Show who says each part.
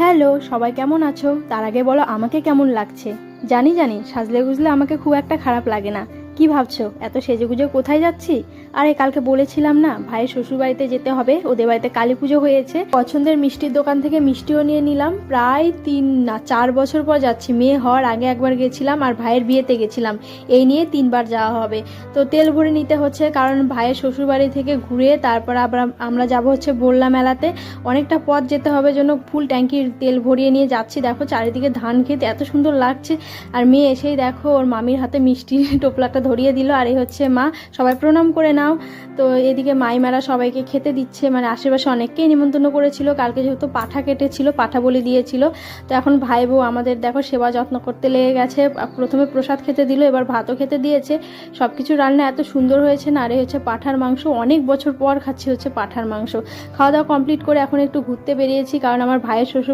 Speaker 1: Hello, সবাই কেমন আছো? তার আগে বলো আমাকে কেমন লাগছে। জানি সাজলে গুজলে আমাকে খুব একটা খারাপ লাগে না। কি ভাবছো এত সেজেগুজে কোথায় যাচ্ছি? আরে কালকে বলেছিলাম না ভাইয়ের শ্বশুর বাড়িতে যেতে হবে, ওদের বাড়িতে কালী পুজো হয়েছে। পছন্দের মিষ্টির দোকান থেকে মিষ্টিও নিয়ে নিলাম। প্রায় 3 না 4 বছর পর যাচ্ছি। মেয়ে হওয়ার আগে একবার গেছিলাম আর ভাইয়ের বিয়েতে গেছিলাম। এই নিয়ে 3বার যাওয়া হবে। তো তেল ভরে নিতে হচ্ছে, কারণ ভাইয়ের শ্বশুর বাড়ি থেকে ঘুরে তারপর আবার আমরা যাব হচ্ছে বললা মেলাতে। অনেকটা পথ যেতে হবে, জন্য ফুল ট্যাঙ্কির তেল ভরিয়ে নিয়ে যাচ্ছি। দেখো চারিদিকে ধান খেতে এত সুন্দর লাগছে। আর মেয়ে এসেই দেখো ওর মামির হাতে মিষ্টি টোপলাটা ধরিয়ে দিল। আর এই হচ্ছে মা, সবাই প্রণাম করে নাও। তো এদিকে মাইমারা সবাইকে খেতে দিচ্ছে, মানে আশেপাশে অনেককেই নিমন্ত্রণ করেছিল। কালকে যেহেতু পাঠা কেটেছিল, পাঠা বলে দিয়েছিল। তো এখন ভাই বউ আমাদের দেখো সেবা যত্ন করতে লেগে গেছে। প্রথমে প্রসাদ খেতে দিল, এবার ভাতও খেতে দিয়েছে। সব কিছু রান্না এত সুন্দর হয়েছে না। আর এই হচ্ছে পাঠার মাংস, অনেক বছর পর খাচ্ছি হচ্ছে পাঠার মাংস। খাওয়া দাওয়া কমপ্লিট করে এখন একটু ঘুরতে বেরিয়েছি, কারণ আমার ভাইয়ের শ্বশুর